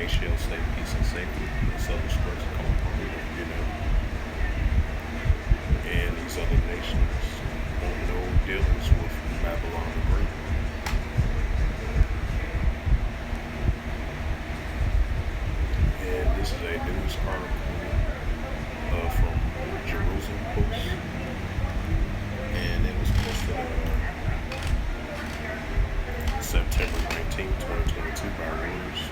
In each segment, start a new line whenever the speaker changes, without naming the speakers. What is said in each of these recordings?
they shall say peace and safety, the southern skirts come upon them. And these other nations want no dealings with Babylon the Great. And this is a news article from Jerusalem Post, and it was posted September 19, 2022 by Reuters.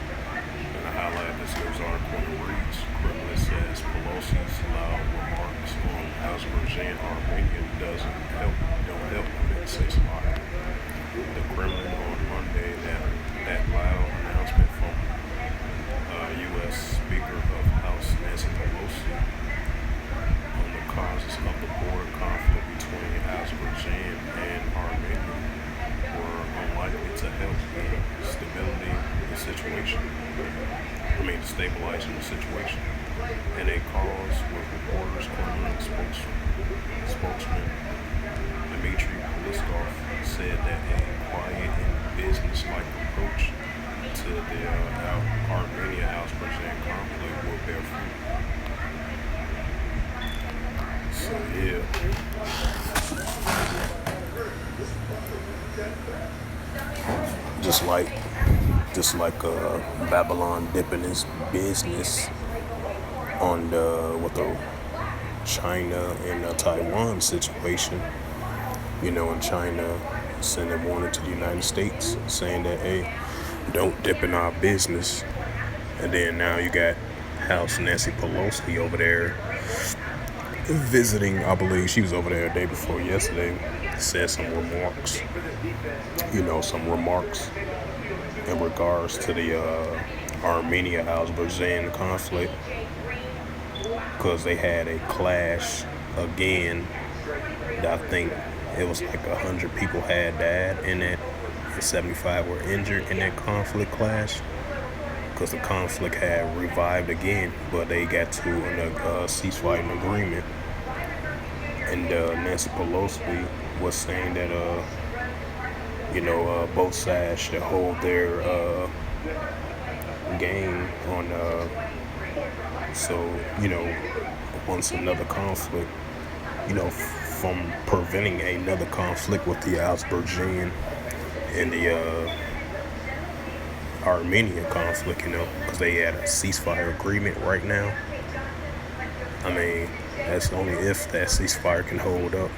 And I highlight this news article and it reads, Kremlin says Pelosi's loud remarks on Azerbaijan-Armenia don't help amid ceasefire. The Kremlin on Monday that loud announcement from U.S. Speaker of House Nancy Pelosi on the causes of the border conflict between Azerbaijan and Armenia were unlikely to help stabilizing the situation. In a cause with reporters, Kremlin spokesman Dmitry Peskov said that a quiet and business-like approach to the Armenia-Azerbaijan conflict will bear fruit. So yeah. Just like Babylon dipping his business on with the China and Taiwan situation. And China sending warning to the United States saying that, hey, don't dip in our business. And then now you got House Nancy Pelosi over there visiting. I believe she was over there the day before yesterday. Said some remarks in regards to the Armenia-Azerbaijan conflict, because they had a clash again. I think it was like 100 people had died in it, and 75 were injured in that conflict clash, because the conflict had revived again, but they got to a ceasefire agreement. And Nancy Pelosi was saying that both sides should hold their game on once another conflict, from preventing another conflict with the Azerbaijan and the Armenian conflict, because they had a ceasefire agreement right now. I mean, that's only if that ceasefire can hold up,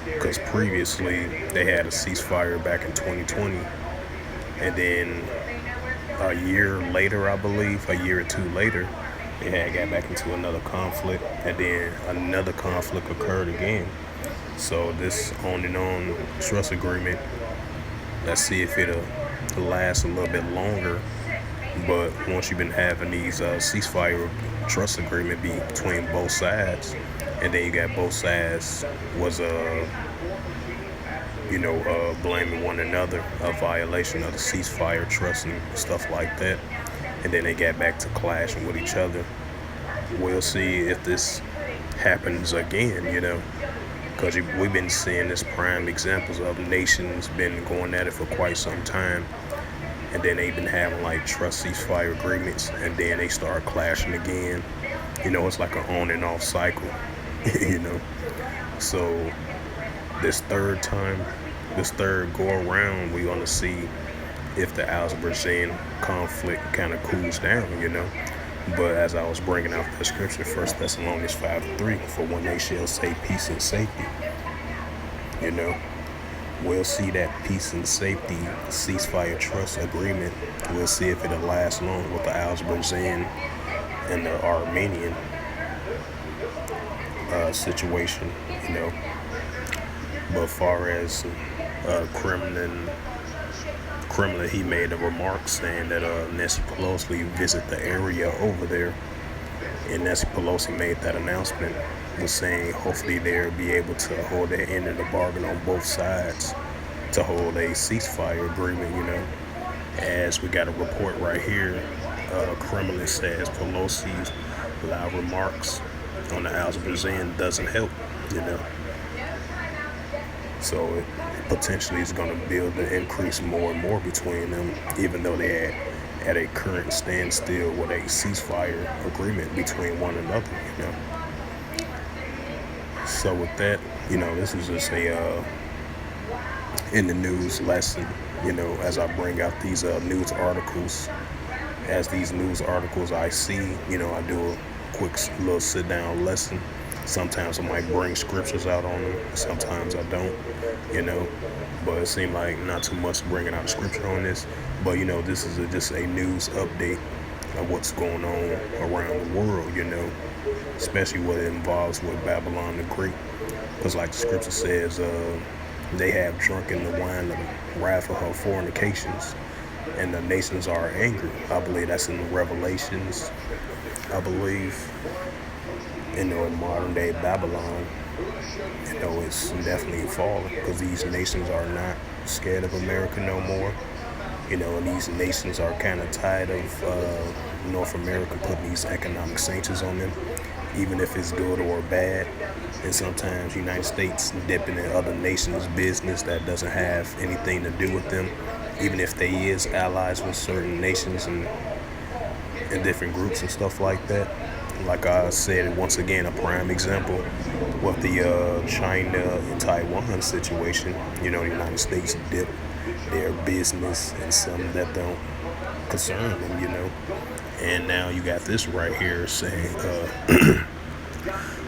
because previously they had a ceasefire back in 2020, and then a year later, I believe, a year or two later, they had got back into another conflict, and then another conflict occurred again. So this on and on trust agreement, let's see if it'll last a little bit longer. But once you've been having these ceasefire trust agreement between both sides, and then you got both sides was blaming one another, a violation of the ceasefire trust and stuff like that, and then they got back to clashing with each other. We'll see if this happens again, because we've been seeing this prime examples of nations been going at it for quite some time, and then they've been having like trust ceasefire agreements, and then they start clashing again. It's like an on and off cycle. So this third go around, we're gonna see if the Azerbaijan conflict kind of cools down, But as I was bringing out the scripture, 1 Thessalonians 5:3, for when they shall say peace and safety, we'll see that peace and safety ceasefire trust agreement. We'll see if it'll last long with the Azerbaijan and the Armenian situation, But far as Kremlin, he made a remark saying that Nancy Pelosi visit the area over there, and Nancy Pelosi made that announcement, was saying hopefully they'll be able to hold their end of the bargain on both sides to hold a ceasefire agreement, As we got a report right here, Kremlin says Pelosi's loud remarks on the Azerbaijan doesn't help, So it potentially is going to build the increase more and more between them, even though they had at a current standstill with a ceasefire agreement between one another, you know. So with that, you know, this is just a in the news lesson, you know, as I bring out these news articles. As these news articles I see, you know, I do a quick little sit down lesson. Sometimes I might bring scriptures out on them, sometimes I don't, you know, but it seemed like not too much bringing out a scripture on this. But, you know, this is just a news update of what's going on around the world, you know, especially what it involves with Babylon the Great. Because like the scripture says, they have drunken the wine of the wrath of her fornications, and the nations are angry. I believe that's in Revelations. I believe, you know, in modern day Babylon, you know, it's definitely falling because these nations are not scared of America no more. You know, and these nations are kind of tired of North America putting these economic sanctions on them, even if it's good or bad. And sometimes the United States dipping in other nations' business that doesn't have anything to do with them, even if they is allies with certain nations and different groups and stuff like that. Like I said, once again, a prime example with the China and Taiwan situation. You know, the United States dipped their business and some that don't concern them, you know. And now you got this right here saying,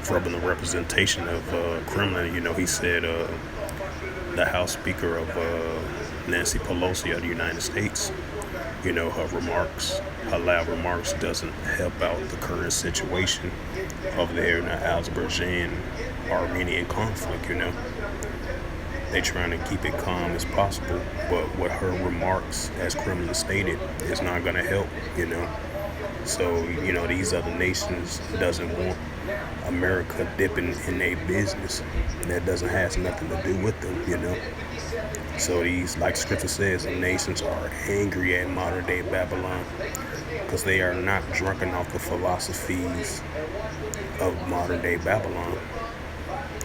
from the representation of Kremlin, you know, he said the House Speaker of Nancy Pelosi of the United States, you know, her loud remarks doesn't help out the current situation over there in the Azerbaijan-Armenian conflict, you know. They're trying to keep it calm as possible, but what her remarks, as Kremlin stated, is not going to help, you know. So, you know, these other nations doesn't want America dipping in their business. That doesn't have nothing to do with them, you know. So these, like scripture says, the nations are angry at modern day Babylon because they are not drunken off the philosophies of modern day Babylon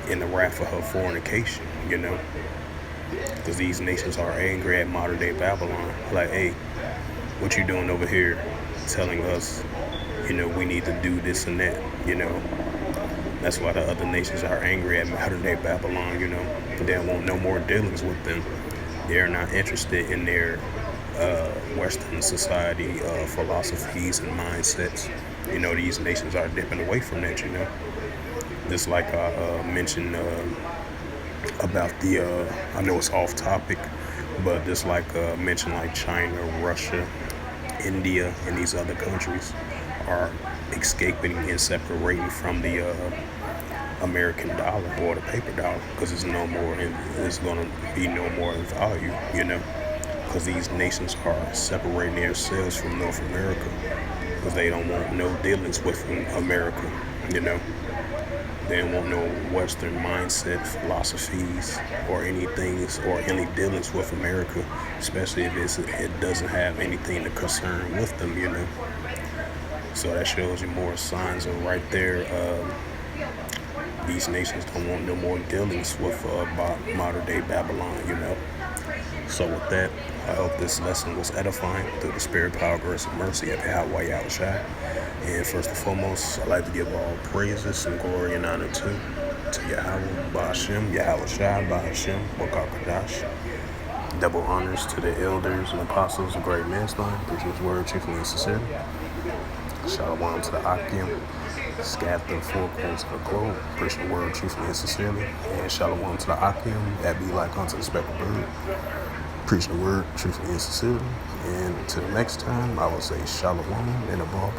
in the wrath of her fornication, you know. Because these nations are angry at modern day Babylon. Like, hey, what you doing over here telling us, you know, we need to do this and that, you know. That's why the other nations are angry at modern day Babylon, you know. They don't want no more dealings with them. They're not interested in their Western society philosophies and mindsets. You know, these nations are dipping away from that, you know. Just like I mentioned about the, I know it's off topic, but just like mentioned like China, Russia, India, and these other countries are escaping and separating from the American dollar or the paper dollar because it's no more, and it's going to be no more in value, you know, because these nations are separating themselves from North America because they don't want no dealings with America, you know. They don't want no Western mindset, philosophies, or anything, or any dealings with America, especially if it doesn't have anything to concern with them, you know. So that shows you more signs of right there. These nations don't want no more dealings with modern day Babylon, you know. So with that, I hope this lesson was edifying through the spirit, power, grace, and mercy of Yahweh Yahushua. And first and foremost, I'd like to give all praises and glory and honor to Yahweh, Ba'ashem, Yahushua, Ba'ashem, Wakakadash. Double honors to the elders and apostles of great men's line, preaching his word chiefly and sincerely. Shalom to the Akim, scattered the four corners of the globe, preaching the word chiefly and sincerely. And shalom to the Akim, that be like unto the speckled bird, preaching the word truthfully and sincerely. And until next time, I will say shalom and above.